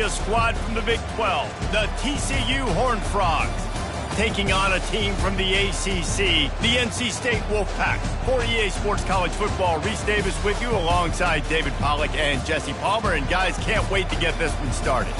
a squad from the Big 12, the TCU Horned Frogs, taking on a team from the ACC, the NC State Wolfpack. For EA Sports College Football, Reese Davis with you alongside David Pollack and Jesse Palmer. And guys, can't wait to get this one started.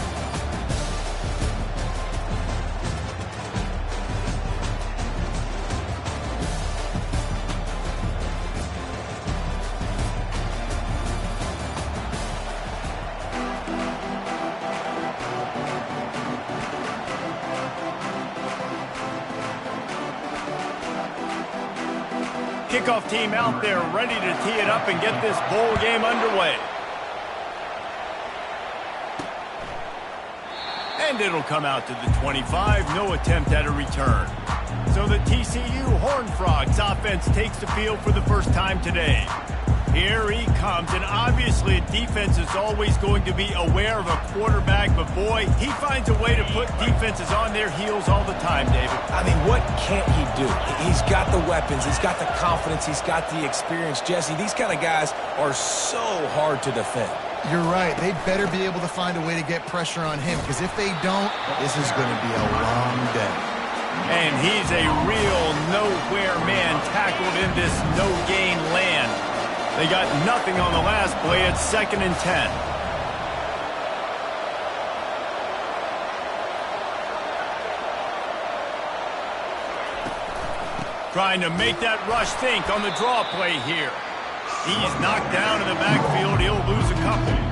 Kickoff team out there ready to tee it up and get this bowl game underway. And it'll come out to the 25, no attempt at a return. So the TCU Horned Frogs offense takes the field for the first time today. Here he comes, and obviously defense is always going to be aware of a quarterback, but boy, he finds a way to put defenses on their heels all the time, David. I mean, what can't he do? He's got the weapons, he's got the confidence, he's got the experience. Jesse, these kind of guys are so hard to defend. You're right. They better be able to find a way to get pressure on him, because if they don't, this is going to be a long day. And he's a real nowhere man tackled in this no-gain land. They got nothing on the last play. It's 2nd and 10. Trying to make that rush think on the draw play here. He's knocked down in the backfield. He'll lose a couple.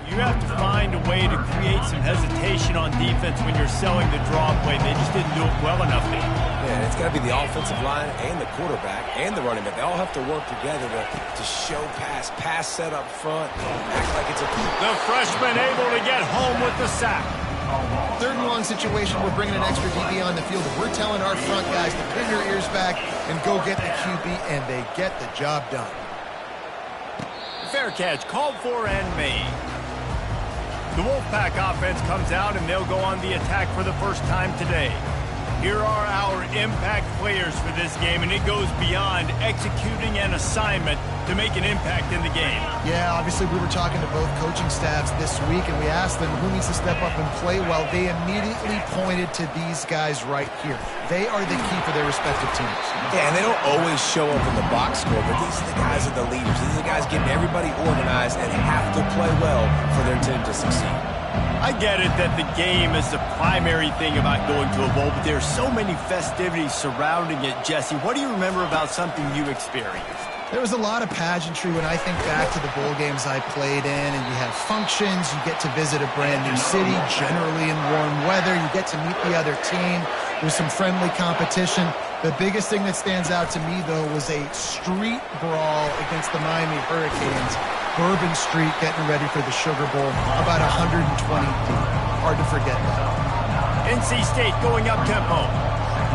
You have to find a way to create some hesitation on defense when you're selling the draw play. They just didn't do it well enough there. Yeah, it's got to be the offensive line and the quarterback and the running back. They all have to work together to show pass set up front, act like it's a team. The freshman able to get home with the sack. 3rd and long situation, we're bringing an extra DB on the field. We're telling our front guys to pin your ears back and go get the QB, and they get the job done. Fair catch, called for and made. The Wolfpack offense comes out, and they'll go on the attack for the first time today. Here are our impact players for this game, and it goes beyond executing an assignment to make an impact in the game. Yeah, obviously we were talking to both coaching staffs this week, and we asked them who needs to step up and play well. They immediately pointed to these guys right here. They are the key for their respective teams. Yeah, and they don't always show up in the box score, but these are the guys that are the leaders. These are the guys getting everybody organized and have to play well for their team to succeed. I get it that the game is the primary thing about going to a bowl, but there are so many festivities surrounding it. Jesse, what do you remember about something you experienced? There was a lot of pageantry when I think back to the bowl games I played in, and you have functions, you get to visit a brand new city, generally in warm weather, you get to meet the other team, there's some friendly competition. The biggest thing that stands out to me, though, was a street brawl against the Miami Hurricanes. Bourbon Street getting ready for the Sugar Bowl, about 120 deep. Hard to forget that. NC State going up-tempo.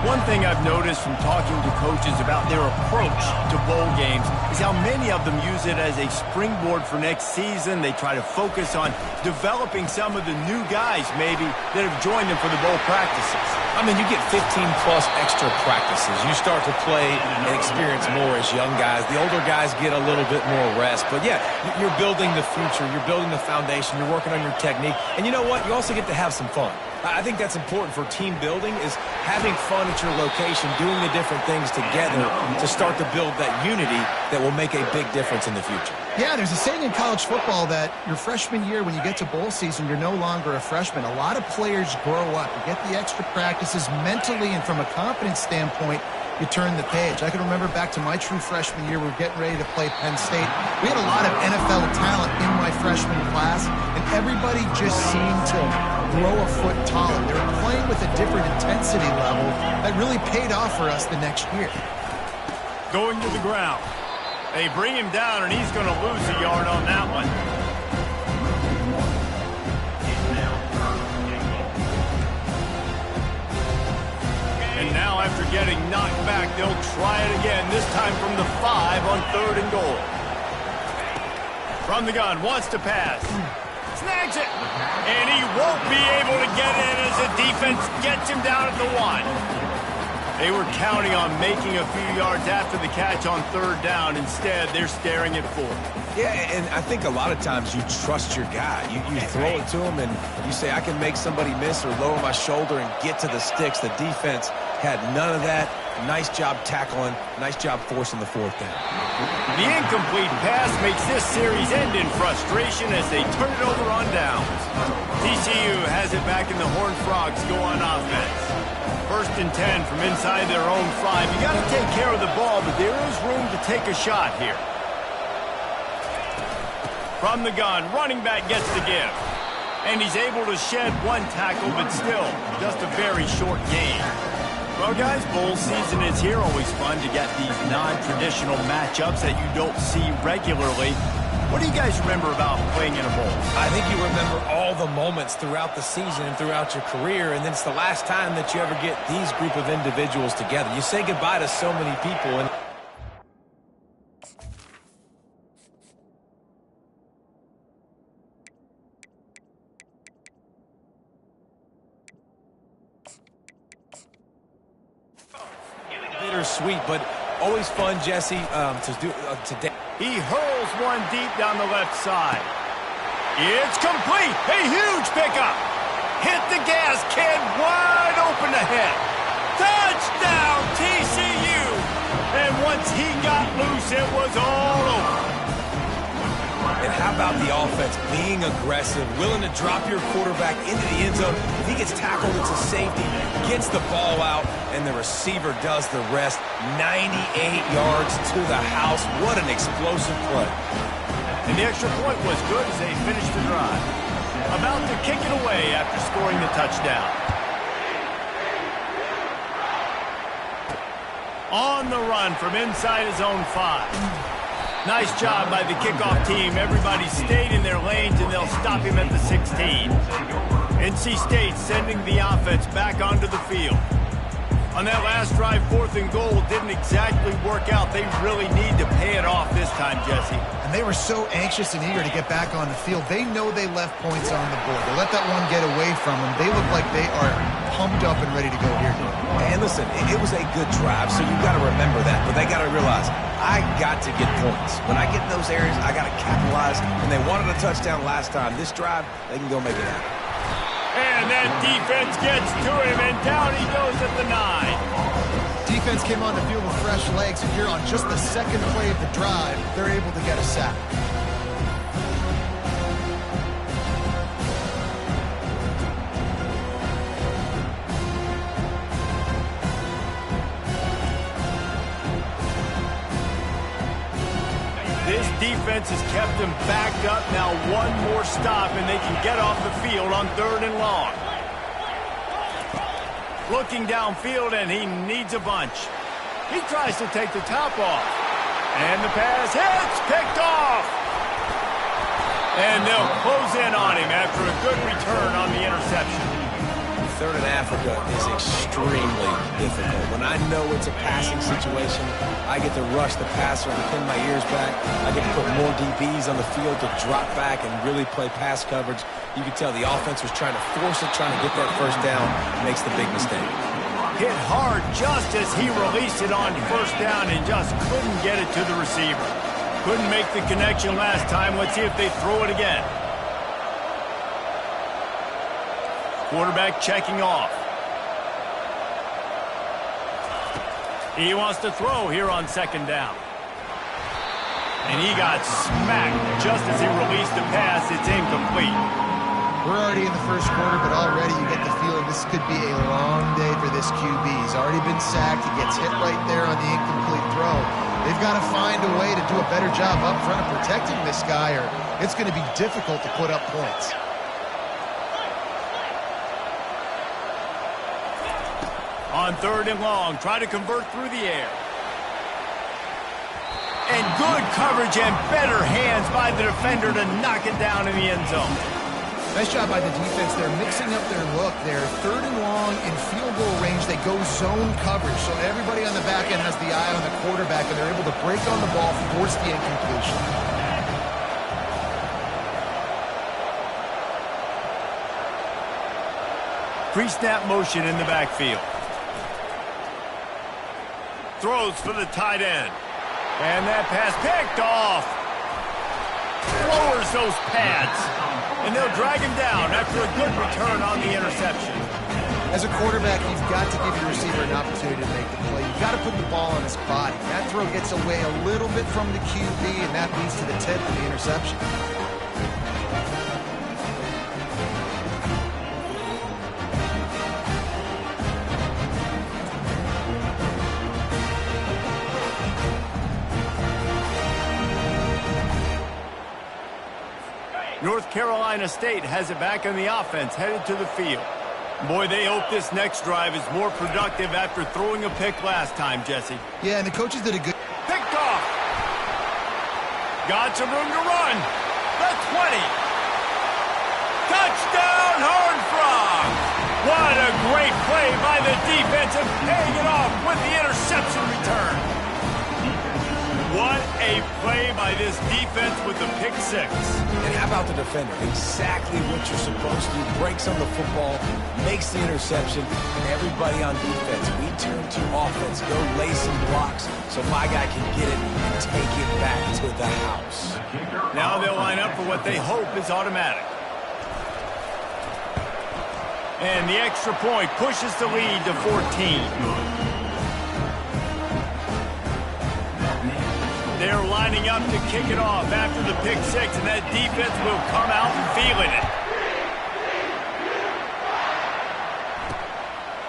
One thing I've noticed from talking to coaches about their approach to bowl games is how many of them use it as a springboard for next season. They try to focus on developing some of the new guys, maybe, that have joined them for the bowl practices. I mean, you get 15-plus extra practices. You start to play and experience more as young guys. The older guys get a little bit more rest. But, yeah, you're building the future. You're building the foundation. You're working on your technique. And you know what? You also get to have some fun. I think that's important for team building, is having fun at your location, doing the different things together to start to build that unity that will make a big difference in the future. Yeah, there's a saying in college football that your freshman year, when you get to bowl season, you're no longer a freshman. A lot of players grow up. You get the extra practices mentally, and from a confidence standpoint, you turn the page. I can remember back to my true freshman year, we were getting ready to play Penn State. We had a lot of NFL talent in my freshman class, and everybody just seemed to grow a foot taller. They were playing with a different intensity level that really paid off for us the next year. Going to the ground. They bring him down, and he's going to lose a yard on that one. And now Now, after getting knocked back, they'll try it again, this time from the 5 on 3rd and goal. From the gun, wants to pass. Snags it. And he won't be able to get in as the defense gets him down at the 1. They were counting on making a few yards after the catch on 3rd down. Instead, they're staring at 4th. Yeah, and I think a lot of times you trust your guy. You throw it to him, and you say, I can make somebody miss or lower my shoulder and get to the sticks. The defense had none of that. Nice job tackling. Nice job forcing the 4th down. The incomplete pass makes this series end in frustration as they turn it over on downs. TCU has it back, and the Horned Frogs go on offense. 1st and 10 from inside their own 5. You got to take care of the ball, but there is room to take a shot here. From the gun, running back gets the give. And he's able to shed 1 tackle, but still, just a very short gain. Well, guys, bowl season is here. Always fun to get these non-traditional matchups that you don't see regularly. What do you guys remember about playing in a bowl? I think you remember all the moments throughout the season and throughout your career, and then it's the last time that you ever get these group of individuals together. You say goodbye to so many people, and bittersweet, but always fun, Jesse, to do today. He hurls one deep down the left side. It's complete. A huge pickup. Hit the gas, kid. Wide open ahead. Touchdown, TCU. And once he got loose, it was all over. And how about the offense being aggressive, willing to drop your quarterback into the end zone? If he gets tackled, it's a safety, gets the ball out, and the receiver does the rest. 98 yards to the house. What an explosive play. And the extra point was good as they finished the drive. About to kick it away after scoring the touchdown. On the run from inside his own 5. Nice job by the kickoff team. Everybody stayed in their lanes, and they'll stop him at the 16. NC State sending the offense back onto the field. On that last drive, 4th and goal didn't exactly work out. They really need to pay it off this time, Jesse. And they were so anxious and eager to get back on the field. They know they left points on the board. They let that one get away from them. They look like they are pumped up and ready to go here. And listen, it was a good drive, so you've got to remember that. But they got to realize, I got to get points. When I get in those areas, I got to capitalize. And they wanted a touchdown last time. This drive, they can go make it happen. And that defense gets to him, and down he goes at the 9. Defense came on the field with fresh legs, and here on just the 2nd play of the drive, they're able to get a sack. This defense has kept them backed up. Now one more stop, and they can get off the field on 3rd and long. Looking downfield, and he needs a bunch. He tries to take the top off. And the pass hits, picked off. And they'll close in on him after a good return on the interception. 3rd and Africa is extremely difficult. When I know it's a passing situation, I get to rush the passer and pin my ears back. I get to put more DBs on the field to drop back and really play pass coverage. You can tell the offense was trying to force it, trying to get that 1st down, makes the big mistake. Hit hard just as he released it on 1st down and just couldn't get it to the receiver. Couldn't make the connection last time. Let's see if they throw it again. Quarterback checking off. He wants to throw here on 2nd down. And he got smacked just as he released the pass. It's incomplete. We're already in the 1st quarter, but already you get the feeling this could be a long day for this QB. He's already been sacked. He gets hit right there on the incomplete throw. They've got to find a way to do a better job up front of protecting this guy, or it's going to be difficult to put up points. On 3rd and long, try to convert through the air. And good coverage and better hands by the defender to knock it down in the end zone. Nice job by the defense. They're mixing up their look. They're 3rd and long in field goal range. They go zone coverage. So everybody on the back end has the eye on the quarterback, and they're able to break on the ball, force the incompletion. Pre-snap motion in the backfield. Throws for the tight end. And that pass picked off. Lowers those pads. And they'll drag him down after a good return on the interception. As a quarterback, you've got to give your receiver an opportunity to make the play. You've got to put the ball on his body. That throw gets away a little bit from the QB, and that leads to the tip of the interception. North Carolina State has it back on the offense, headed to the field. Boy, they hope this next drive is more productive after throwing a pick last time, Jesse. Yeah, and the coaches did a good... Picked off. Got some room to run. The 20. Touchdown, Horned Frogs. What a great play by the defense and paying it off with the interception return. What a play by this defense with the pick 6. And how about the defender? Exactly what you're supposed to do. Breaks on the football, makes the interception, and everybody on defense, we turn to offense. Go lay some blocks so my guy can get it and take it back to the house. Now they'll line up for what they hope is automatic. And the extra point pushes the lead to 14. They're lining up to kick it off after the pick 6, and that defense will come out feeling it.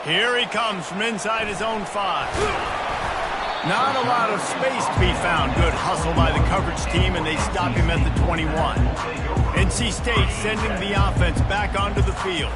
Here he comes from inside his own 5. Not a lot of space to be found. Good hustle by the coverage team, and they stop him at the 21. NC State sending the offense back onto the field.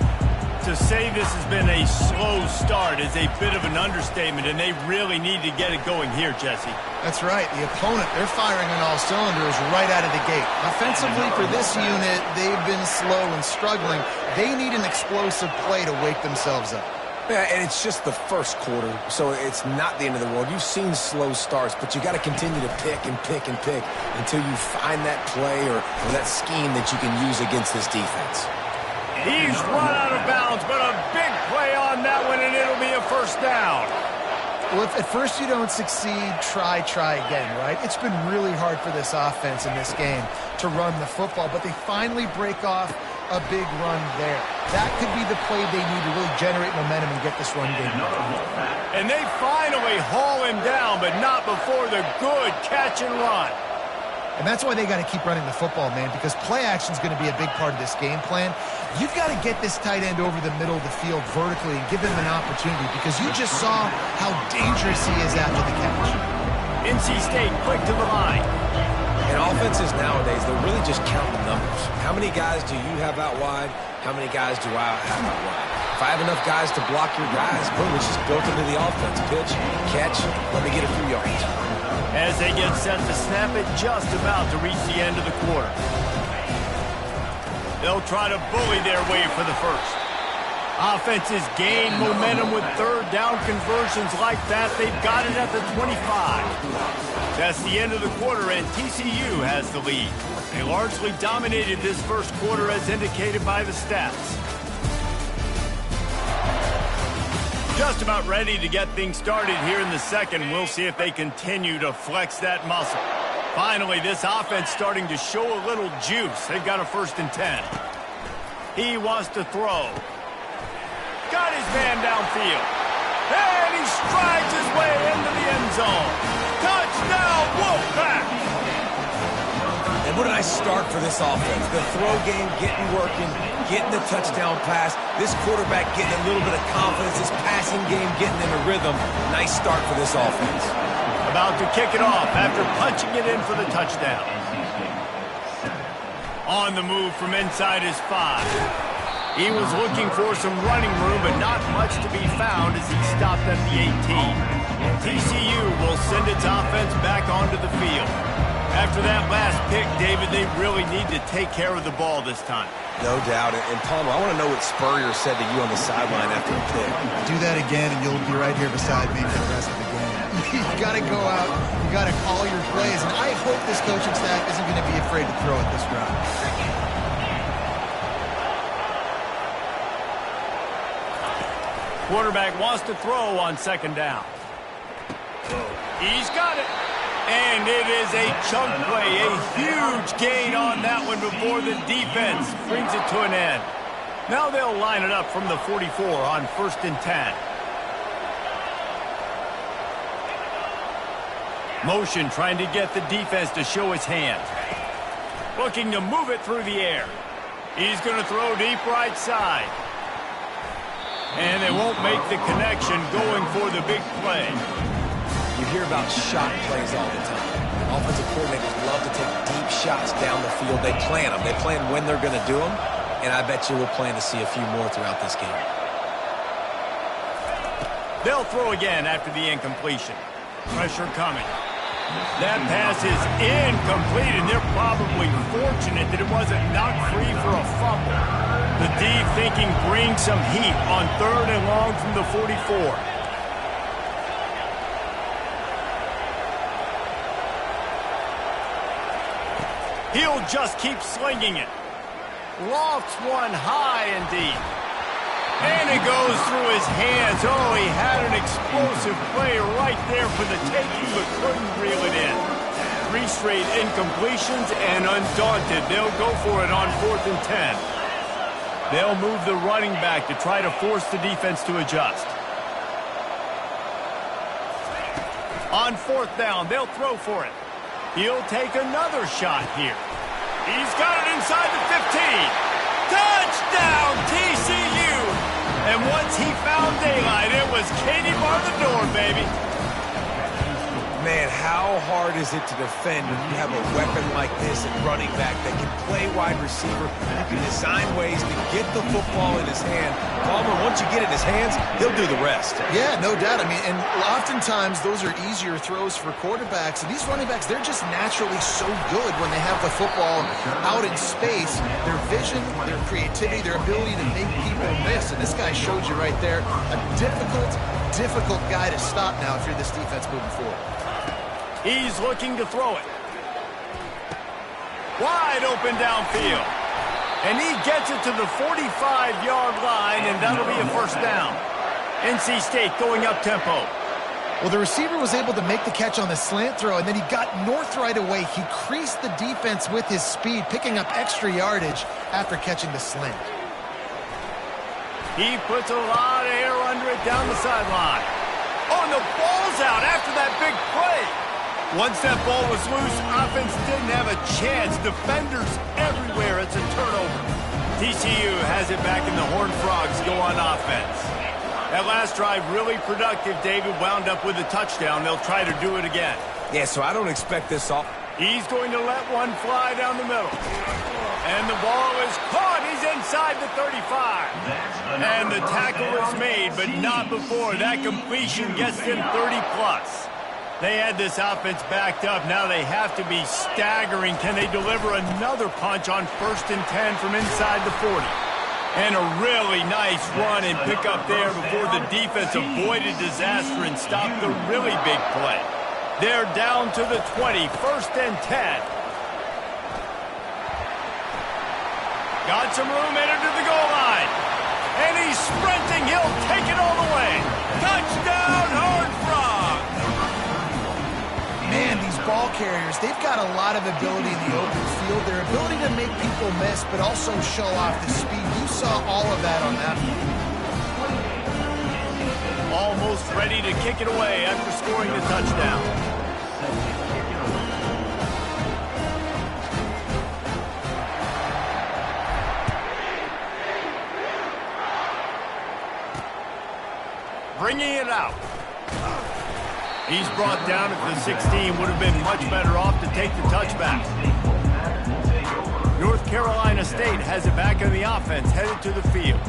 To say this has been a slow start is a bit of an understatement, and they really need to get it going here, Jesse. That's right. The opponent, they're firing on all cylinders right out of the gate. Offensively, for this unit, they've been slow and struggling. They need an explosive play to wake themselves up. Yeah, and it's just the first quarter, so it's not the end of the world. You've seen slow starts, but you got to continue to pick and pick and pick until you find that play or that scheme that you can use against this defense. He's run out of bounds, but a big play on that one, and it'll be a first down. Well, if at first you don't succeed, try again, right? It's been really hard for this offense in this game to run the football, but they finally break off a big run there. That could be the play they need to really generate momentum and get this run game going. And they finally haul him down, but not before the good catch and run. And that's why they got to keep running the football, man, because play action is going to be a big part of this game plan. You've got to get this tight end over the middle of the field vertically and give him an opportunity, because you just saw how dangerous he is after the catch. NC State quick to the line. And offenses nowadays, they're really just counting numbers. How many guys do you have out wide? How many guys do I have out wide? If I have enough guys to block your guys, boom, it's just built into the offense. Pitch, catch, let me get a few yards. As they get set to snap it, just about to reach the end of the quarter. They'll try to bully their way for the first. Offenses gain momentum with third down conversions like that. They've got it at the 25. That's the end of the quarter, and TCU has the lead. They largely dominated this first quarter as indicated by the stats. Just about ready to get things started here in the second. We'll see if they continue to flex that muscle. Finally, this offense starting to show a little juice. They've got a 1st and 10. He wants to throw. Got his man downfield. And he strides his way into the end zone. Touchdown, Wolfpack! And what a nice start for this offense. The throw game getting working, getting the touchdown pass. This quarterback getting a little bit of confidence. This passing game getting in a rhythm. Nice start for this offense. About to kick it off after punching it in for the touchdown. On the move from inside his 5. He was looking for some running room, but not much to be found as he stopped at the 18. TCU will send its offense back onto the field. After that last pick, David, they really need to take care of the ball this time. No doubt. And Palmer, I want to know what Spurrier said to you on the sideline after the pick. Do that again, and you'll be right here beside me for the rest of the game. You got to go out. You got to call your plays. And I hope this coaching staff isn't going to be afraid to throw it this round. Quarterback wants to throw on second down. He's got it. And it is a chunk play, a huge gain on that one before the defense brings it to an end. Now they'll line it up from the 44 on 1st and 10. Motion trying to get the defense to show his hands. Looking to move it through the air. He's going to throw deep right side. And they won't make the connection going for the big play. You hear about shot plays all the time. Offensive coordinators love to take deep shots down the field. They plan them. They plan when they're going to do them. And I bet you we'll plan to see a few more throughout this game. They'll throw again after the incompletion. Pressure coming. That pass is incomplete, and they're probably fortunate that it wasn't knocked free for a fumble. The D thinking bring some heat on 3rd and long from the 44. He'll just keep slinging it. Lofts one high and deep. And it goes through his hands. Oh, he had an explosive play right there for the taking, but couldn't reel it in. 3 straight incompletions, and undaunted, they'll go for it on 4th and 10. They'll move the running back to try to force the defense to adjust. On 4th down, they'll throw for it. He'll take another shot here. He's got it inside the 15. Touchdown, TCU! And once he found daylight, it was Katie bar the door, baby. Man, how hard is it to defend when you have a weapon like this at running back that can play wide receiver? You can design ways to get the football in his hand. Palmer, once you get it in his hands, he'll do the rest. Yeah, no doubt. I mean, and oftentimes those are easier throws for quarterbacks. And these running backs, they're just naturally so good when they have the football out in space. Their vision, their creativity, their ability to make people miss. And this guy showed you right there a difficult guy to stop now if you're this defense moving forward. He's looking to throw it. Wide open downfield. And he gets it to the 45-yard line, and that'll be a 1st down. NC State going up-tempo. Well, the receiver was able to make the catch on the slant throw, and then he got north right away. He creased the defense with his speed, picking up extra yardage after catching the slant. He puts a lot of air under it down the sideline. Oh, and the ball's out after that big play. Once that ball was loose, offense didn't have a chance. Defenders everywhere. It's a turnover. TCU has it back, and the Horned Frogs go on offense. That last drive really productive. David wound up with a touchdown. They'll try to do it again. Yeah, so I don't expect this off. He's going to let one fly down the middle. And the ball is caught. He's inside the 35. And the tackle is made, but not before. That completion gets them 30-plus. They had this offense backed up. Now they have to be staggering. Can they deliver another punch on 1st and 10 from inside the 40? And a really nice run and pick up there before the defense avoided disaster and stopped the really big play. They're down to the 20, 1st and 10. Got some room, entered to the goal line. And he's sprinting. He'll take it all the way. Touchdown, Horned Frogs! Man, these ball carriers, they've got a lot of ability in the open field. Their ability to make people miss, but also show off the speed. You saw all of that on that one. Almost ready to kick it away after scoring the touchdown. Bringing it out. He's brought down at the 16. Would have been much better off to take the touchback. North Carolina State has it back on the offense, headed to the field.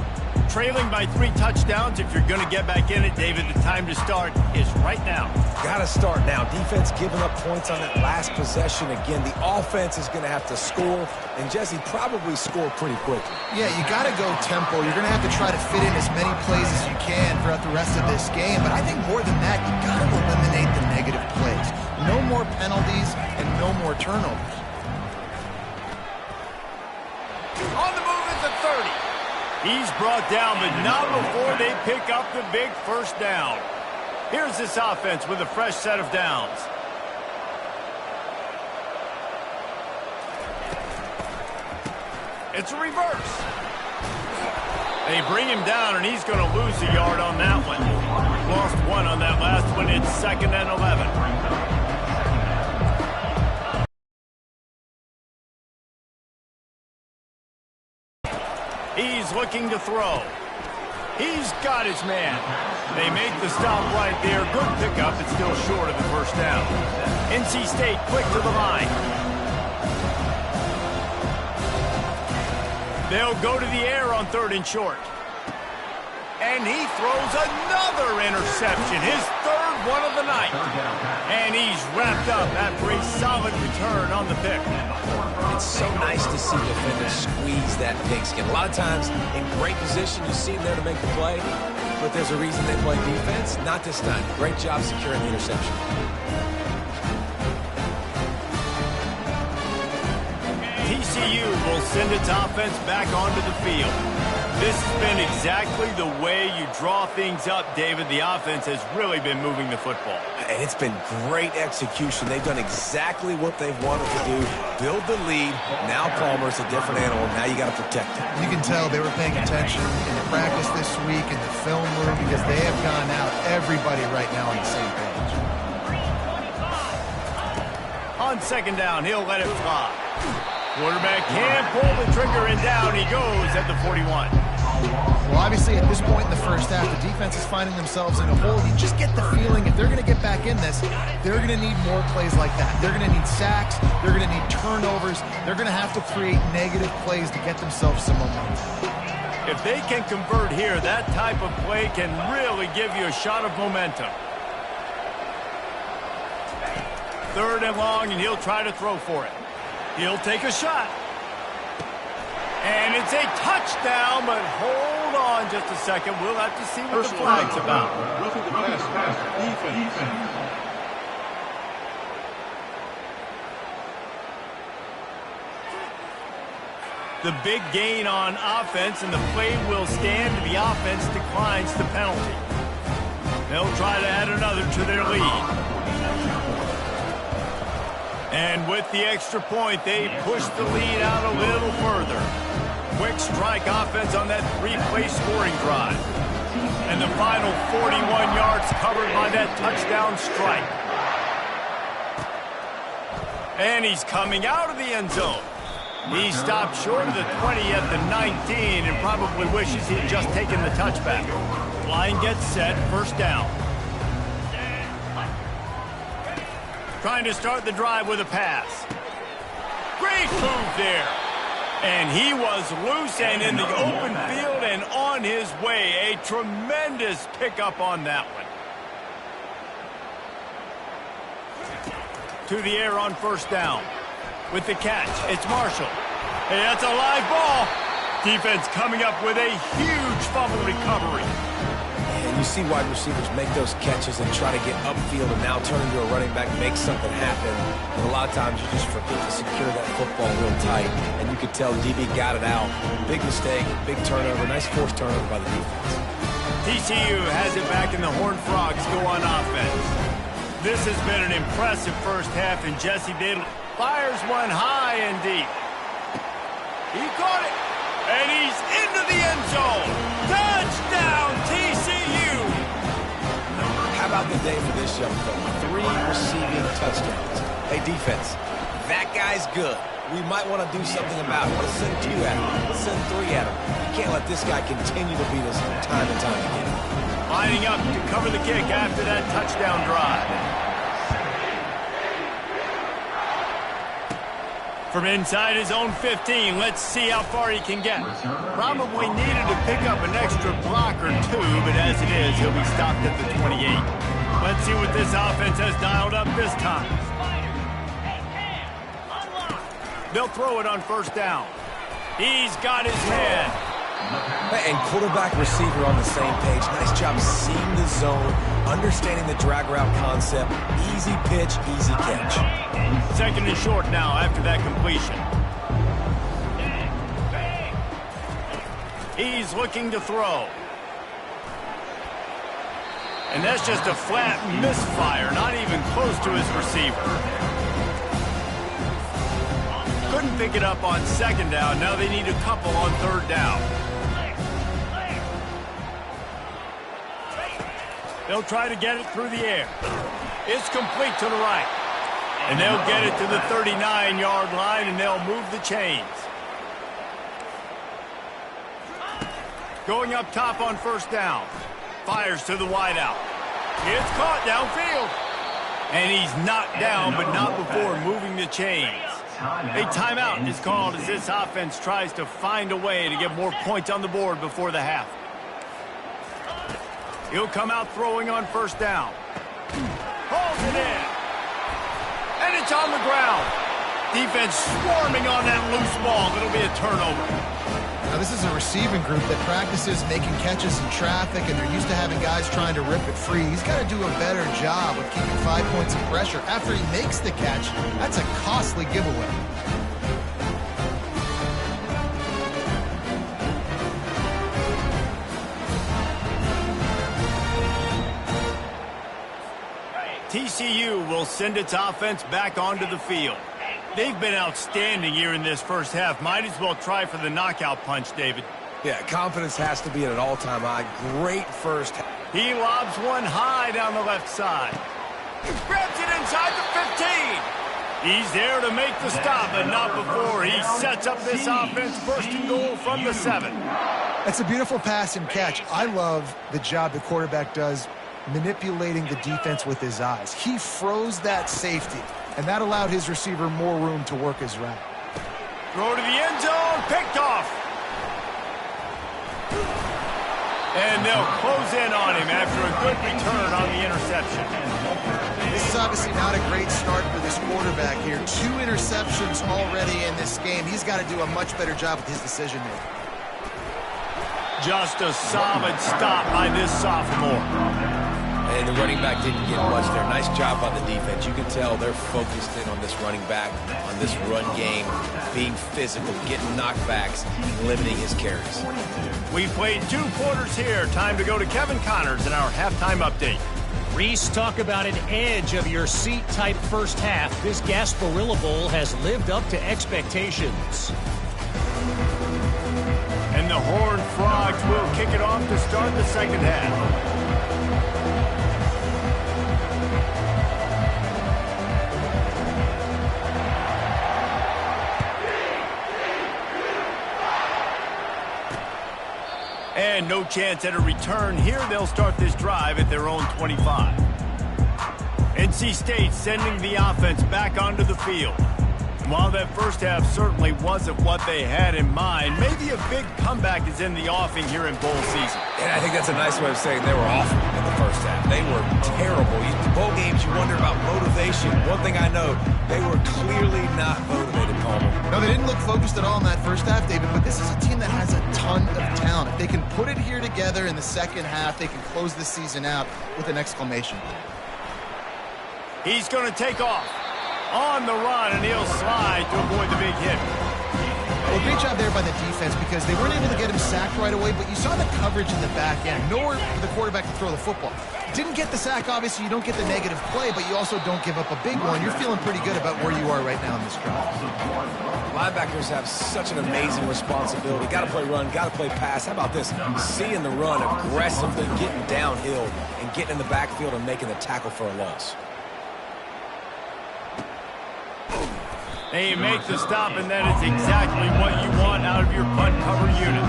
Trailing by 3 touchdowns. If you're going to get back in it, David, the time to start is right now. Got got to start now. Defense giving up points on that last possession. Again, the offense is going to have to score, and Jesse probably score pretty quickly. Yeah, you got to go tempo. You're going to have to try to fit in as many plays as you can throughout the rest of this game. But I think more than that, you got to eliminate the negative plays. No more penalties and no more turnovers. On the move at the 30. He's brought down, but not before they pick up the big first down. Here's this offense with a fresh set of downs. It's a reverse. They bring him down, and he's going to lose a yard on that one. Lost one on that last one. It's 2nd and 11. He's looking to throw. He's got his man. They make the stop right there. Good pickup. It's still short of the first down. NC State quick to the line. They'll go to the air on 3rd and short. And he throws another interception. His 3rd one of the night. And he's wrapped up after a solid return on the pick. It's so nice to see defenders squeeze that pigskin. A lot of times, in great position, you see them there to make the play, but there's a reason they play defense. Not this time. Great job securing the interception. TCU will send its offense back onto the field. This has been exactly the way you draw things up, David. The offense has really been moving the football. And it's been great execution. They've done exactly what they've wanted to do. Build the lead. Now Palmer's a different animal. Now you got to protect him. You can tell they were paying attention in the practice this week in the film room because they have gone out, everybody right now on the same page. On 2nd down, he'll let it fly. Quarterback can't pull the trigger, and down he goes at the 41. Well, obviously, at this point in the first half, the defense is finding themselves in a hole. You just get the feeling if they're going to get back in this, they're going to need more plays like that. They're going to need sacks. They're going to need turnovers. They're going to have to create negative plays to get themselves some momentum. If they can convert here, that type of play can really give you a shot of momentum. 3rd and long, and he'll try to throw for it. He'll take a shot. And it's a touchdown, but hold on just a second. We'll have to see what the flag's about. The big gain on offense, and the play will stand. The offense declines the penalty. They'll try to add another to their lead. And with the extra point, they push the lead out a little further. Quick strike offense on that 3-play scoring drive. And the final 41 yards covered by that touchdown strike. And he's coming out of the end zone. He stopped short of the 20 at the 19 and probably wishes he'd just taken the touchback. Line gets set, 1st down. Trying to start the drive with a pass. Great move there. And he was loose and in the open field and on his way. A tremendous pickup on that one. To the air on 1st down. With the catch, it's Marshall. Hey, that's a live ball. Defense coming up with a huge fumble recovery. And you see wide receivers make those catches and try to get upfield and now turn into a running back, make something happen. And a lot of times you just forget to secure that football real tight. And you could tell DB got it out. Big mistake, big turnover, nice forced turnover by the defense. TCU has it back and the Horned Frogs go on offense. This has been an impressive first half, and Jesse Diddle fires one high and deep. He caught it, and he's into the end zone. Touchdown, TCU! How about the day for this young fella? 3 receiving touchdowns. Hey, defense, that guy's good. We might want to do something about it. Let's send 2 at him. Let's send 3 at him. You can't let this guy continue to beat us time and time again. Lining up to cover the kick after that touchdown drive. From inside his own 15, let's see how far he can get. Probably needed to pick up an extra block or 2, but as it is, he'll be stopped at the 28. Let's see what this offense has dialed up this time. They'll throw it on first down. He's got his head. And quarterback, receiver on the same page. Nice job seeing the zone, understanding the drag route concept. Easy pitch, easy catch. Second and short now after that completion. He's looking to throw. And that's just a flat misfire, not even close to his receiver. Couldn't pick it up on second down. Now they need a couple on third down. They'll try to get it through the air. It's complete to the right. And they'll get it to the 39-yard line, and they'll move the chains. Going up top on first down. Fires to the wideout. It's caught downfield. And he's knocked down, but not before moving the chains. A timeout is called as this offense tries to find a way to get more points on the board before the half. He'll come out throwing on first down. Hauls it in. And it's on the ground. Defense swarming on that loose ball. It'll be a turnover. Now, this is a receiving group that practices making catches in traffic, and they're used to having guys trying to rip it free. He's got to do a better job of keeping 5 points of pressure after he makes the catch. That's a costly giveaway. TCU will send its offense back onto the field. They've been outstanding here in this first half. Might as well try for the knockout punch, David. Yeah, confidence has to be at an all-time high. Great first half. He lobs one high down the left side. Grabs it inside the 15. He's there to make the stop, but not before he sets up this offense first and goal from the 7. That's a beautiful pass and catch. I love the job the quarterback does manipulating the defense with his eyes. He froze that safety, and that allowed his receiver more room to work his route. Throw to the end zone, picked off. And they'll close in on him after a good return on the interception. This is obviously not a great start for this quarterback here. 2 interceptions already in this game. He's got to do a much better job with his decision-making. Just a solid stop by this sophomore. And the running back didn't get much there. Nice job by the defense. You can tell they're focused in on this running back, on this run game, being physical, getting knockbacks, limiting his carries. We played 2 quarters here. Time to go to Kevin Connors in our halftime update. Reese, talk about an edge of your seat type first half. This Gasparilla Bowl has lived up to expectations. And the Horned Frogs will kick it off to start the second half. And no chance at a return here. They'll start this drive at their own 25. NC State sending the offense back onto the field. While that first half certainly wasn't what they had in mind, maybe a big comeback is in the offing here in bowl season. And I think that's a nice way of saying they were awful in the first half. They were terrible. Bowl games, you wonder about motivation. One thing I know, they were clearly not motivated, Palmer. No, they didn't look focused at all in that first half, David, but this is a team that has a ton of talent. If they can put it here together in the second half, they can close the season out with an exclamation point. He's going to take off on the run, and he'll slide to avoid the big hit. Well, great job there by the defense because they weren't able to get him sacked right away, but you saw the coverage in the back end. Nowhere for the quarterback to throw the football. Didn't get the sack, obviously. You don't get the negative play, but you also don't give up a big one. You're feeling pretty good about where you are right now in this drive. Linebackers have such an amazing responsibility. Got to play run, got to play pass. How about this? Seeing the run aggressively, getting downhill, and getting in the backfield and making the tackle for a loss. They make the stop, and that is exactly what you want out of your punt cover unit.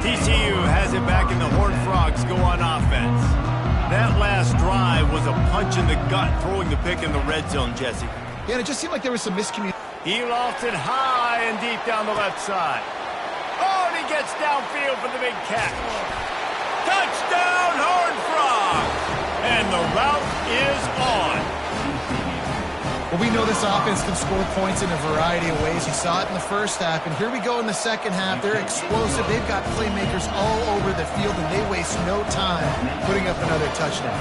TCU has it back, and the Horned Frogs go on offense. That last drive was a punch in the gut, throwing the pick in the red zone, Jesse. Yeah, and it just seemed like there was some miscommunication. He lofts it high and deep down the left side. Oh, and he gets downfield for the big catch. Touchdown, Horned Frogs! And the route is on. Well, we know this offense can score points in a variety of ways. You saw it in the first half, and here we go in the second half. They're explosive. They've got playmakers all over the field, and they waste no time putting up another touchdown.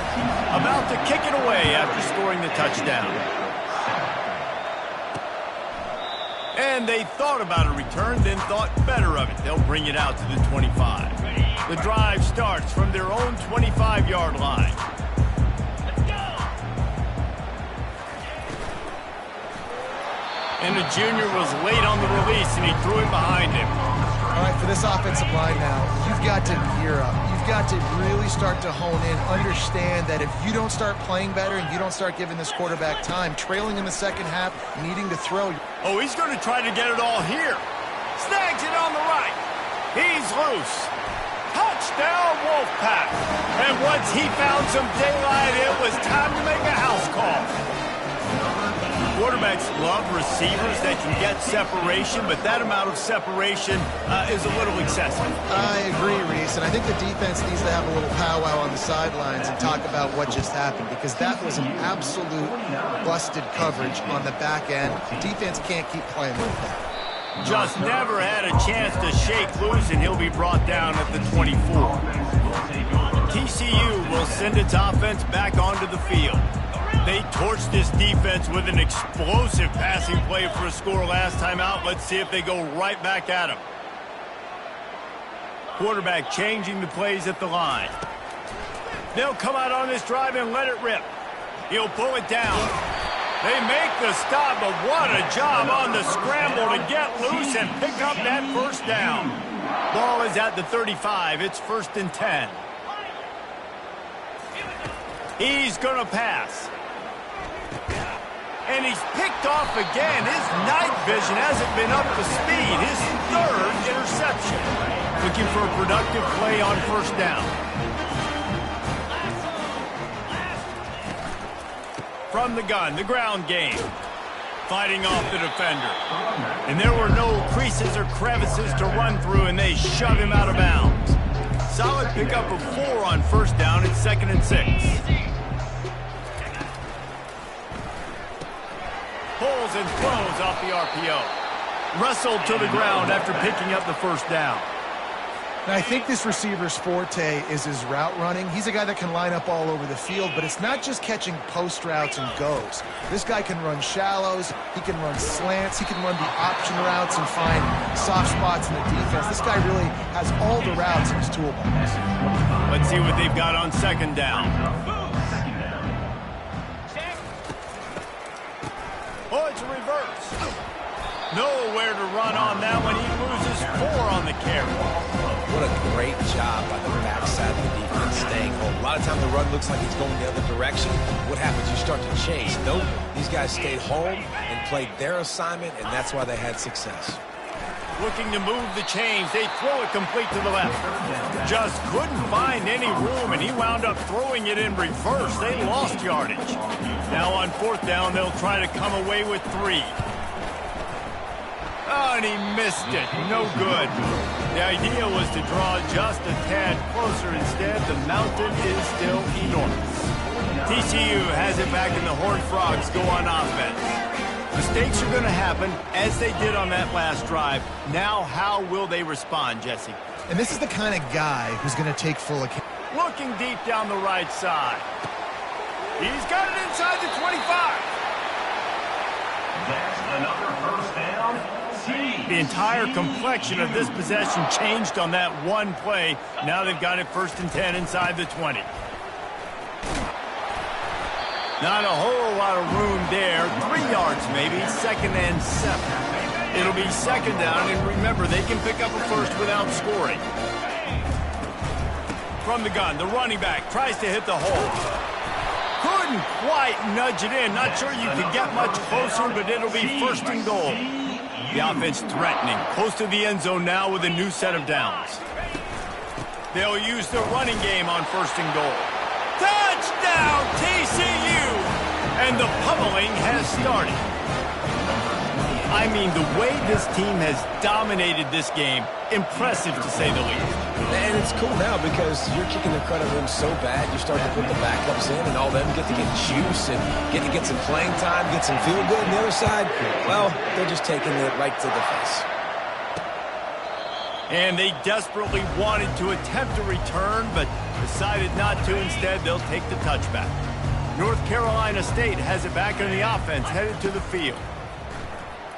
About to kick it away after scoring the touchdown. And they thought about a return, then thought better of it. They'll bring it out to the 25. The drive starts from their own 25-yard line. And the junior was late on the release, and he threw it behind him. All right, for this offensive line now, you've got to gear up. You've got to really start to hone in, understand that if you don't start playing better and you don't start giving this quarterback time, trailing in the second half, needing to throw. Oh, he's going to try to get it all here. Snags it on the right. He's loose. Touchdown, Wolfpack. And once he found some daylight, it was time to make a house call. Quarterbacks love receivers that can get separation, but that amount of separation is a little excessive. I agree, Reese, and I think the defense needs to have a little powwow on the sidelines and talk about what just happened, because that was an absolute busted coverage on the back end. Defense can't keep playing like that. Just never had a chance to shake loose, and he'll be brought down at the 24. TCU will send its offense back onto the field. They torched this defense with an explosive passing play for a score last time out. Let's see if they go right back at him. Quarterback changing the plays at the line. They'll come out on this drive and let it rip. He'll pull it down. They make the stop, but what a job on the scramble to get loose and pick up that first down. Ball is at the 35. It's 1st and 10. He's going to pass. And he's picked off again. His night vision hasn't been up to speed. His 3rd interception. Looking for a productive play on 1st down. From the gun, the ground game. Fighting off the defender. And there were no creases or crevices to run through, and they shove him out of bounds. Solid pickup of 4 on 1st down. It's 2nd and 6. Pulls and throws off the RPO. Wrestled to the ground after picking up the 1st down. Now, I think this receiver's forte is his route running. He's a guy that can line up all over the field, but it's not just catching post routes and goes. This guy can run shallows, he can run slants, he can run the option routes and find soft spots in the defense. This guy really has all the routes in his toolbox. Let's see what they've got on 2nd down. Oh, it's a reverse. Nowhere to run on that one. He loses 4 on the carry. What a great job by the backside of the defense staying home. A lot of times the run looks like it's going the other direction. What happens? You start to change. Nope. These guys stayed home and played their assignment, and that's why they had success. Looking to move the chains. They throw it complete to the left. Just couldn't find any room, and he wound up throwing it in reverse. They lost yardage. Now on 4th down, they'll try to come away with 3. Oh, and he missed it. No good. The idea was to draw just a tad closer. Instead, the mountain is still enormous. TCU has it back, and the Horned Frogs go on offense. Mistakes are going to happen, as they did on that last drive. Now, how will they respond, Jesse? And this is the kind of guy who's going to take full account. Looking deep down the right side. He's got it inside the 25. That's another 1st down. The entire complexion of this possession changed on that one play. Now they've got it 1st and 10 inside the 20. Not a whole lot of room there. 3 yards maybe. 2nd and 7. It'll be 2nd down, and remember, they can pick up a 1st without scoring. From the gun, the running back tries to hit the hole. Couldn't quite nudge it in. Not sure you could get much closer, but it'll be 1st and goal. The offense threatening. Close to the end zone now with a new set of downs. They'll use the running game on 1st and goal. Touchdown, TCU! And the pummeling has started. I mean, the way this team has dominated this game, impressive to say the least. And it's cool now because you're kicking the crud out of them so bad, you start to put the backups in, and all them get to get juice and get to get some playing time, get some feel good. And the other side, well, they're just taking it right to the face. And they desperately wanted to attempt a return, but decided not to. Instead, they'll take the touchback. North Carolina State has it back on the offense, headed to the field.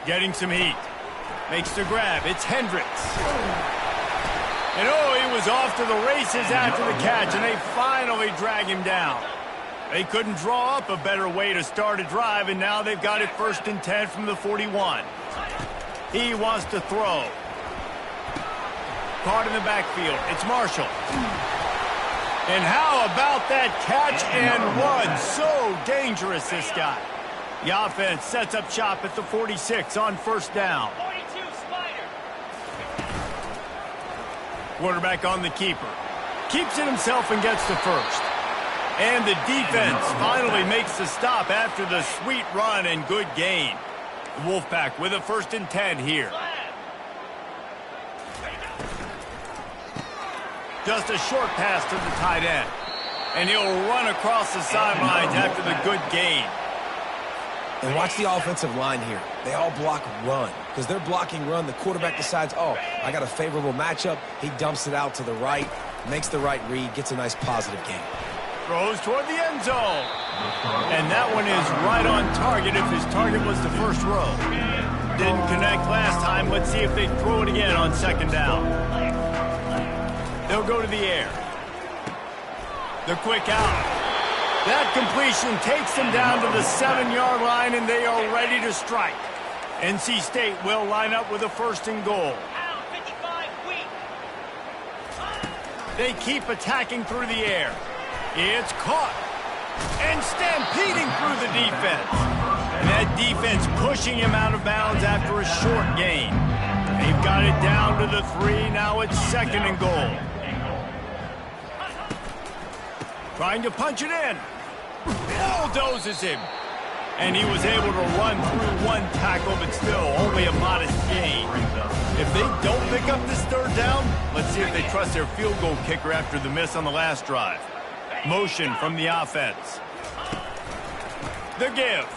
Getting some heat. Makes the grab. It's Hendricks. And he was off to the races after the catch, and they finally drag him down. They couldn't draw up a better way to start a drive, and now they've got it 1st and 10 from the 41. He wants to throw. Caught in the backfield. It's Marshall. And how about that catch and run? So dangerous, this guy. The offense sets up shop at the 46 on 1st down. 42 Spider. Quarterback on the keeper. Keeps it himself and gets the 1st. And the defense finally makes the stop after the sweet run and good gain. The Wolfpack with a 1st and 10 here. Just a short pass to the tight end. And he'll run across the sidelines after the good gain. And watch the offensive line here. They all block run. Because they're blocking run, the quarterback decides, oh, I got a favorable matchup. He dumps it out to the right, makes the right read, gets a nice positive gain. Throws toward the end zone. And that one is right on target if his target was the 1st row. Didn't connect last time. Let's see if they throw it again on 2nd down. They'll go to the air. The quick out. That completion takes them down to the 7-yard line, and they are ready to strike. NC State will line up with a 1st and goal. They keep attacking through the air. It's caught. And stampeding through the defense. And that defense pushing him out of bounds after a short gain. They've got it down to the 3. Now it's 2nd and goal. Trying to punch it in. Bulldozes him. And he was able to run through 1 tackle, but still only a modest gain. If they don't pick up this 3rd down, let's see if they trust their field goal kicker after the miss on the last drive. Motion from the offense. The give.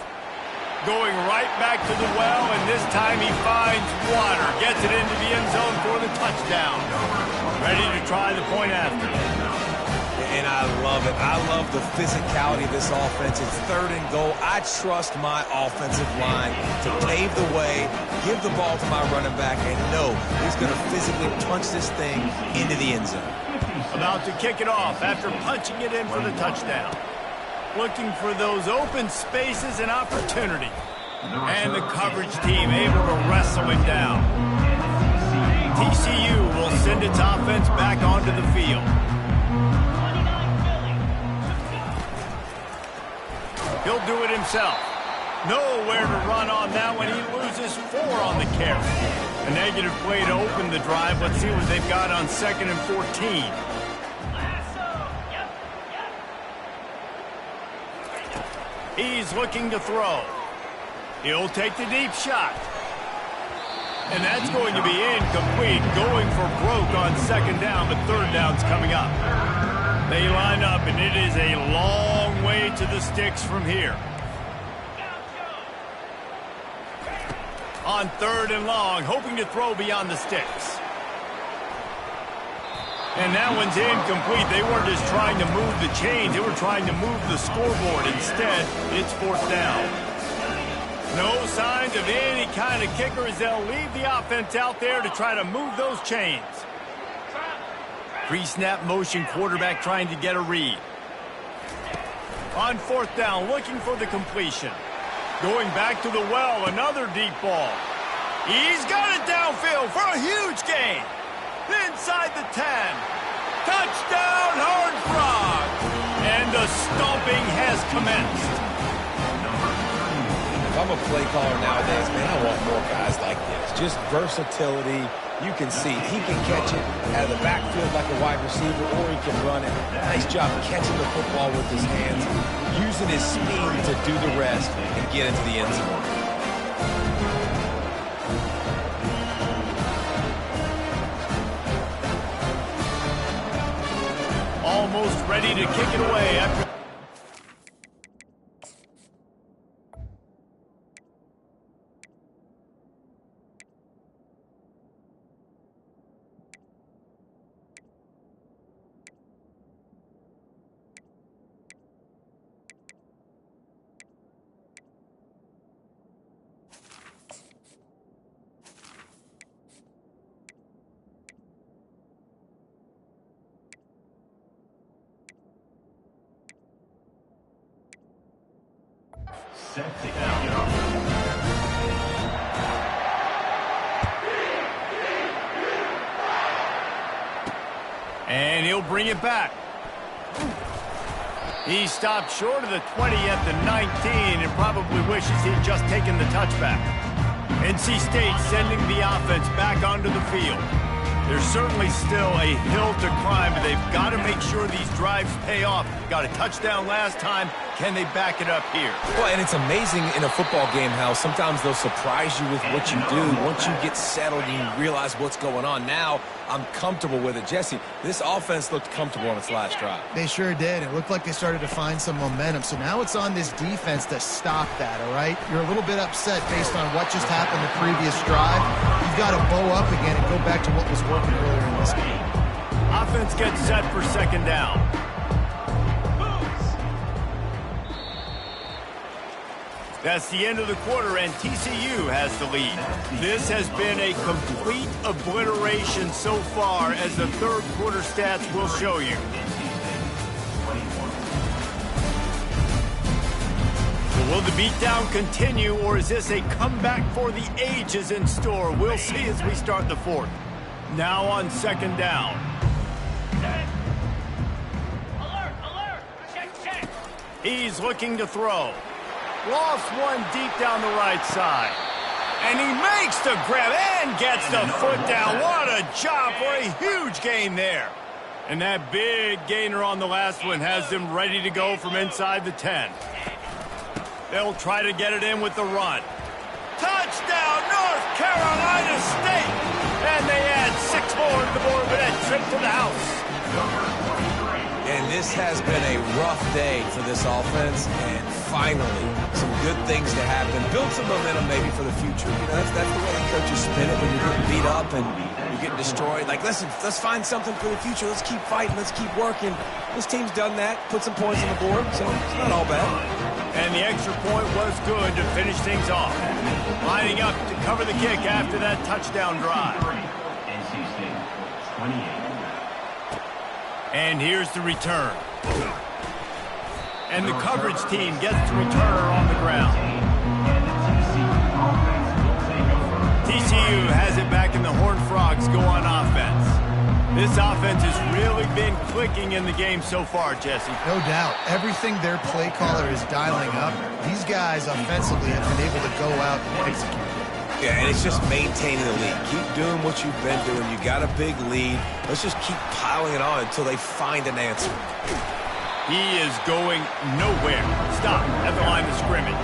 Going right back to the well, and this time he finds water. Gets it into the end zone for the touchdown. Ready to try the point after. And I love it. I love the physicality of this offense. It's 3rd and goal. I trust my offensive line to pave the way, give the ball to my running back, and know he's going to physically punch this thing into the end zone. About to kick it off after punching it in for the touchdown. Looking for those open spaces and opportunity. And the coverage team able to wrestle him down. TCU will send its offense back onto the field. He'll do it himself. Nowhere to run on that one. He loses 4 on the carry. A negative play to open the drive. Let's see what they've got on 2nd and 14. He's looking to throw. He'll take the deep shot. And that's going to be incomplete. Going for broke on 2nd down, but 3rd down's coming up. They line up, and it is a long way to the sticks from here. On 3rd and long, hoping to throw beyond the sticks. And that one's incomplete. They weren't just trying to move the chains. They were trying to move the scoreboard. Instead, it's 4th down. No signs of any kind of kicker as they'll leave the offense out there to try to move those chains. Pre-snap motion, quarterback trying to get a read. On 4th down, looking for the completion. Going back to the well, another deep ball. He's got it downfield for a huge gain. Inside the 10. Touchdown, Horned Frogs. And the stomping has commenced. If I'm a play caller nowadays, man, I want more guys like this. Just versatility. You can see he can catch it out of the backfield like a wide receiver, or he can run it. Nice job catching the football with his hands, using his speed to do the rest and get into the end zone. almost ready to kick it away after... And he'll bring it back. He stopped short of the 20 at the 19 and probably wishes he'd just taken the touchback. NC State sending the offense back onto the field. There's certainly still a hill to climb, but they've got to make sure these drives pay off. Got a touchdown last time. Can they back it up here? Well, and it's amazing in a football game how sometimes they'll surprise you with what you do. Once you get settled and you realize what's going on. Now, I'm comfortable with it. Jesse, this offense looked comfortable on its last drive. They sure did. It looked like they started to find some momentum. So now it's on this defense to stop that, all right? You're a little bit upset based on what just happened the previous drive. You've got to bow up again and go back to what was working earlier in this game. Offense gets set for second down. That's the end of the quarter, and TCU has the lead. This has been a complete obliteration so far, as the third quarter stats will show you. So will the beatdown continue, or is this a comeback for the ages in store? We'll see as we start the fourth. Now on second down. Alert! Check! He's looking to throw. Lost one deep down the right side. And he makes the grab and gets the foot down. What a job for a huge gain there. And that big gainer on the last one has them ready to go from inside the 10. They'll try to get it in with the run. Touchdown, North Carolina State! And they add 6 more to the board with that trip to the house. And this has been a rough day for this offense, and finally, some good things to happen. Build some momentum maybe for the future. You know, that's the way the coaches spin it when you're getting beat up and you're getting destroyed. Like, listen, let's find something for the future. Let's keep fighting. Let's keep working. This team's done that, put some points on the board, so it's not all bad. And the extra point was good to finish things off. Lining up to cover the kick after that touchdown drive. NC State, 28. And here's the return. And the coverage team gets the returner on the ground. TCU has it back and the Horned Frogs go on offense. This offense has really been clicking in the game so far, Jesse. No doubt. Everything their play caller is dialing up, these guys offensively have been able to go out and execute. Yeah, and it's just maintaining the lead. Keep doing what you've been doing. You got a big lead. Let's just keep piling it on until they find an answer. He is going nowhere. Stop at the line of scrimmage.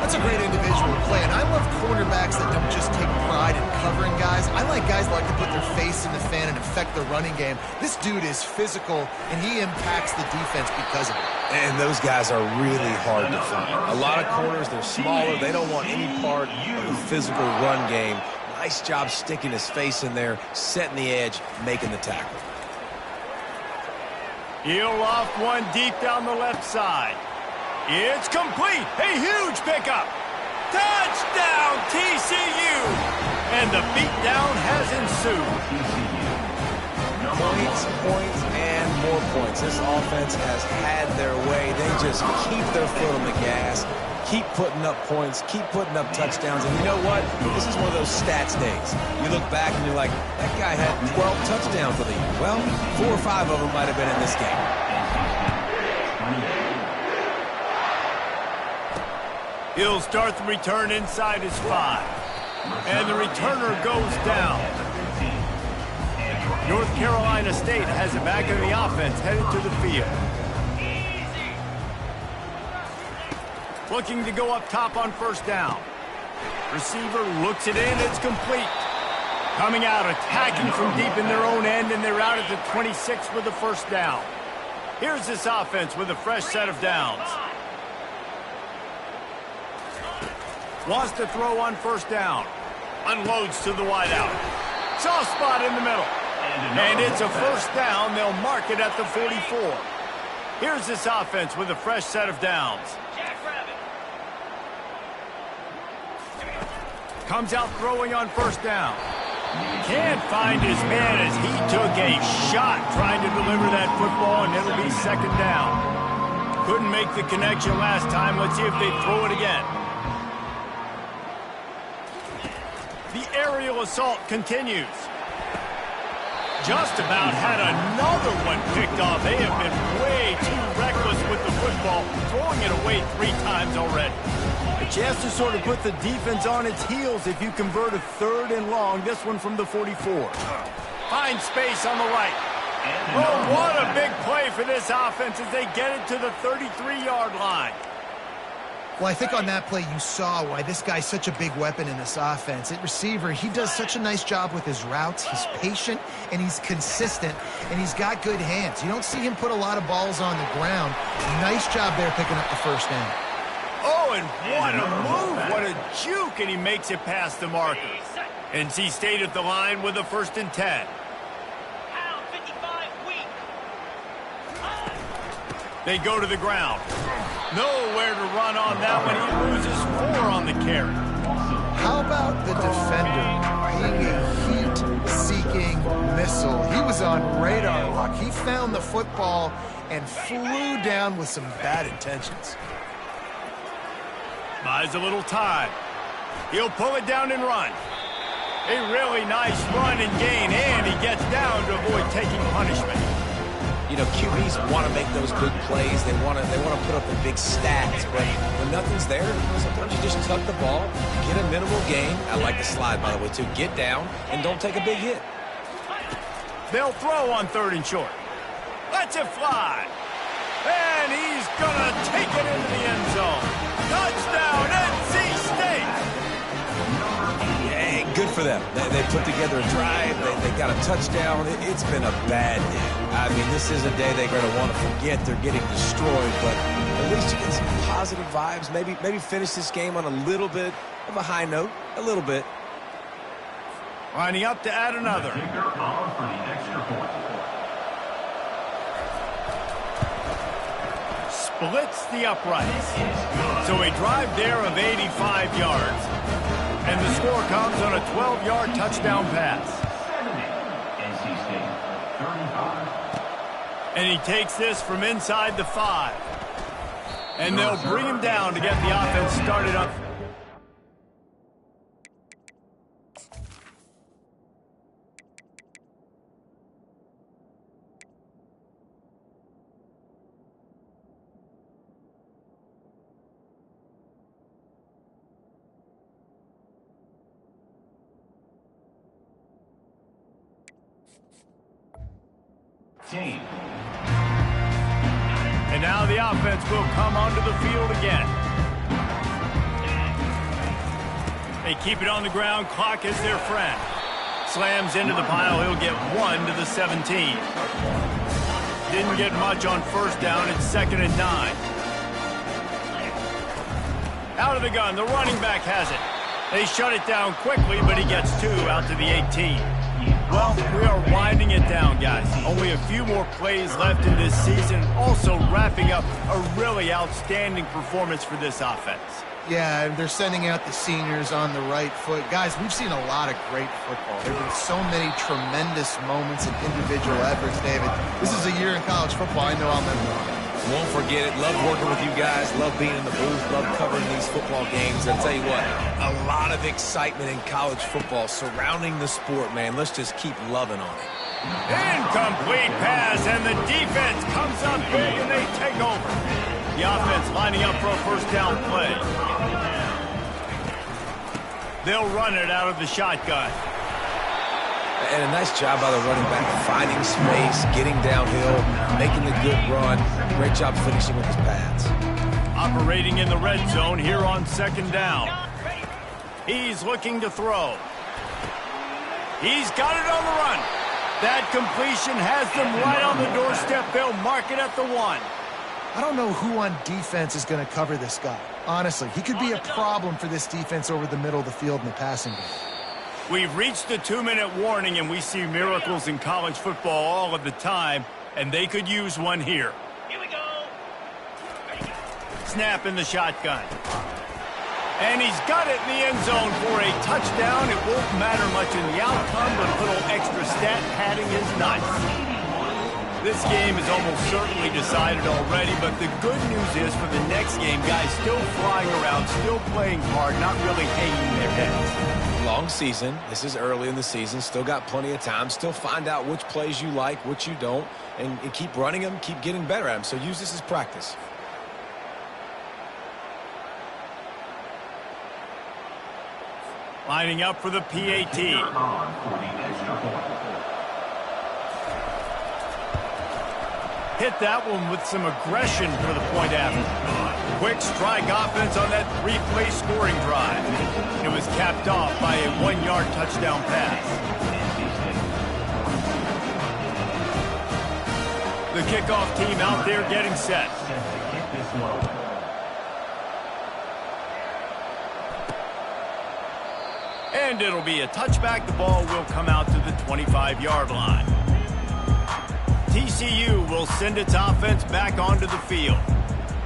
That's a great individual play, and I love cornerbacks that don't just take pride in covering guys. I like guys that like to put their face in the fan and affect the running game. This dude is physical, and he impacts the defense because of it. And those guys are really hard to find. A lot of corners, they're smaller. They don't want any part of the physical run game. Nice job sticking his face in there, setting the edge, making the tackle. He'll loft one deep down the left side. It's complete. A huge pickup. Touchdown, TCU. And the beatdown has ensued. Points, and more points. This offense has had their way. They just keep their foot on the gas, keep putting up points, keep putting up touchdowns. And you know what? This is one of those stats days. You look back and you're like, that guy had 12 touchdowns for the year. Well, 4 or 5 of them might have been in this game. He'll start the return inside his 5. And the returner goes down. North Carolina State has it back in the offense, headed to the field. Looking to go up top on first down. Receiver looks it in, it's complete. Coming out, attacking from deep in their own end, and they're out at the 26 with the first down. Here's this offense with a fresh set of downs. Wants to throw on first down. Unloads to the wideout. Soft spot in the middle. And it's a first down. They'll mark it at the 44. Here's this offense with a fresh set of downs. Comes out throwing on first down. Can't find his man as he took a shot trying to deliver that football, and it'll be second down. Couldn't make the connection last time. Let's see if they throw it again. The aerial assault continues. Just about had another one picked off. They have been way too reckless with the football, throwing it away 3 times already. A chance to sort of put the defense on its heels if you convert a 3rd and long. This one from the 44. Finds space on the right. Oh, what a big play for this offense as they get it to the 33-yard line. Well, I think on that play you saw why this guy's such a big weapon in this offense. At receiver, he does such a nice job with his routes. He's patient, and he's consistent, and he's got good hands. You don't see him put a lot of balls on the ground. Nice job there picking up the first down. Oh, and what a move. What a juke, and he makes it past the marker. NC State at the line with a 1st and 10. They go to the ground. Nowhere to run on that one. He loses 4 on the carry. How about the defender being a heat-seeking missile? He was on radar lock. He found the football and flew down with some bad intentions. Buys a little time. He'll pull it down and run. A really nice run and gain, and he gets down to avoid taking punishment. You know, QBs want to make those big plays. They want to put up the big stats. But when nothing's there, sometimes you just tuck the ball, get a minimal gain. I like the slide, by the way, too. Get down and don't take a big hit. They'll throw on 3rd and short. Lets it fly. And he's going to take it into the end zone. Touchdown, NC State! Good for them. They put together a drive. They got a touchdown. It's been a bad day. I mean, this is a day they're going to want to forget. They're getting destroyed, but at least you get some positive vibes. Maybe finish this game on a little bit of a high note. A little bit. Lining up to add another. Splits the uprights. So a drive there of 85 yards. And the score comes on a 12-yard touchdown pass. And he takes this from inside the 5. And they'll bring him down to get the offense started up. And now the offense will come onto the field again. They keep it on the ground. Clock is their friend. Slams into the pile. He'll get 1 to the 17. Didn't get much on first down. It's 2nd and 9. Out of the gun. The running back has it. They shut it down quickly, but he gets 2 out to the 18. Well, we are winding it down, guys. Only a few more plays left in this season. Also wrapping up a really outstanding performance for this offense. Yeah, they're sending out the seniors on the right foot. Guys, we've seen a lot of great football. There have been so many tremendous moments and individual efforts, David. This is a year in college football I know I'll never forget. Won't forget it. Love working with you guys. Love being in the booth. Love covering these football games. I'll tell you what, a lot of excitement in college football surrounding the sport, man. Let's just keep loving on it. Incomplete pass, and the defense comes up big, and they take over. The offense lining up for a first down play. They'll run it out of the shotgun. And a nice job by the running back, finding space, getting downhill, making a good run. Great job finishing with his pads. Operating in the red zone here on 2nd down. He's looking to throw. He's got it on the run. That completion has them right on the doorstep. They'll mark it at the 1. I don't know who on defense is going to cover this guy. Honestly, he could be a problem for this defense over the middle of the field in the passing game. We've reached the 2-minute warning, and we see miracles in college football all of the time, and they could use one here. Here we go. Snap in the shotgun. And he's got it in the end zone for a touchdown. It won't matter much in the outcome, but a little extra stat padding is nice. This game is almost certainly decided already, but the good news is for the next game, guys still flying around, still playing hard, not really hanging their heads. Long season. This is early in the season. Still got plenty of time. Still find out which plays you like, which you don't, and keep running them, keep getting better at them. So use this as practice. Lining up for the PAT. Hit that one with some aggression for the point after. Quick strike offense on that 3-play scoring drive. It was capped off by a 1-yard touchdown pass. The kickoff team out there getting set. And it'll be a touchback. The ball will come out to the 25-yard line. TCU will send its offense back onto the field.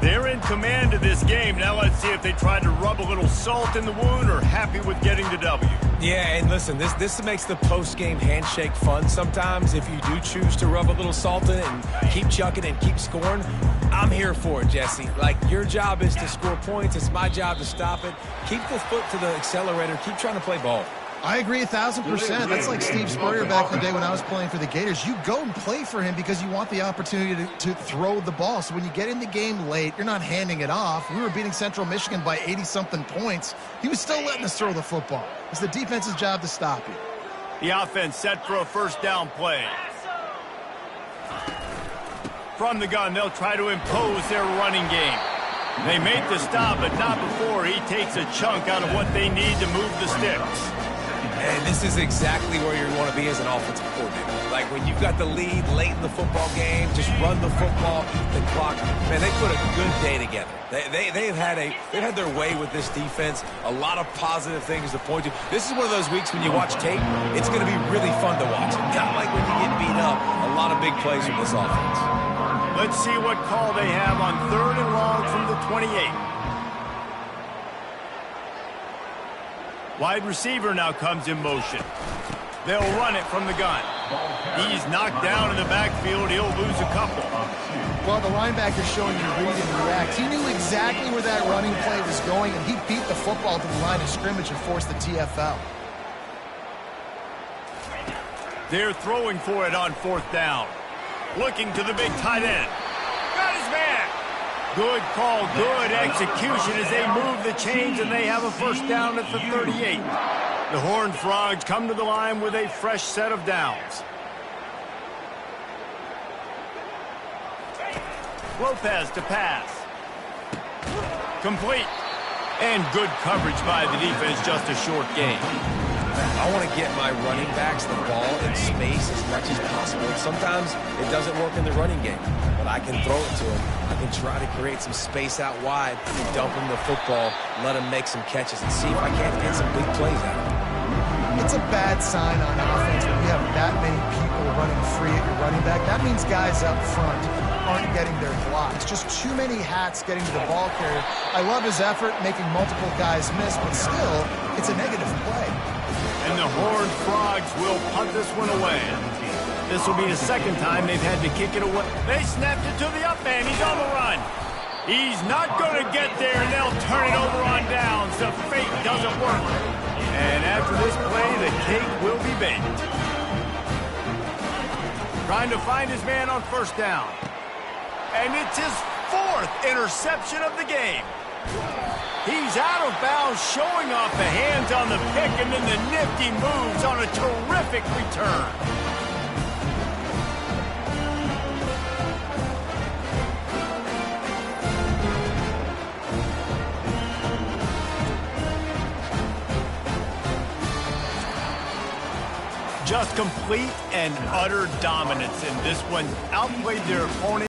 They're in command of this game. Now let's see if they try to rub a little salt in the wound or happy with getting the W. Yeah, and listen, this makes the post-game handshake fun sometimes. If you do choose to rub a little salt in it and keep chucking and keep scoring, I'm here for it, Jesse. Like, your job is to score points. It's my job to stop it. Keep the foot to the accelerator. Keep trying to play ball. I agree 1,000%. That's like Steve Spurrier back in the day when I was playing for the Gators. You go and play for him because you want the opportunity to throw the ball. So when you get in the game late, you're not handing it off. We were beating Central Michigan by 80-something points. He was still letting us throw the football. It's the defense's job to stop you. The offense set for a first down play. From the gun, they'll try to impose their running game. They make the stop, but not before he takes a chunk out of what they need to move the sticks. And this is exactly where you want to be as an offensive coordinator. Like, when you've got the lead late in the football game, just run the football, the clock. Man, they put a good day together. They've had their way with this defense. A lot of positive things to point to. This is one of those weeks when you watch tape, it's going to be really fun to watch. Not like when you get beat up. A lot of big plays from this offense. Let's see what call they have on 3rd and long from the 28. Wide receiver now comes in motion. They'll run it from the gun. He's knocked down in the backfield. He'll lose a couple. Well, the linebacker's showing you read and react. He knew exactly where that running play was going, and he beat the football to the line of scrimmage and forced the TFL. They're throwing for it on 4th down. Looking to the big tight end. Got his man. Good call, good execution as they move the chains, and they have a first down at the 38. The Horned Frogs come to the line with a fresh set of downs. Lopez to pass. Complete. And good coverage by the defense, just a short gain. I want to get my running backs the ball in space as much as possible. Sometimes it doesn't work in the running game, but I can throw it to them. I can try to create some space out wide, dump him the football, let him make some catches, and see if I can't get some big plays out of him. It's a bad sign on offense when you have that many people running free at your running back. That means guys up front aren't getting their blocks. Just too many hats getting to the ball carrier. I love his effort, making multiple guys miss, but still, it's a negative play. And the Horned Frogs will punt this one away. This will be the second time they've had to kick it away. They snapped it to the up man. He's on the run. He's not going to get there, and they'll turn it over on downs. The fake doesn't work. And after this play, the cake will be baked. Trying to find his man on first down. And it's his 4th interception of the game. He's out of bounds, showing off the hands on the pick, and then the nifty moves on a terrific return. Just complete and utter dominance in this one. Outplayed their opponent.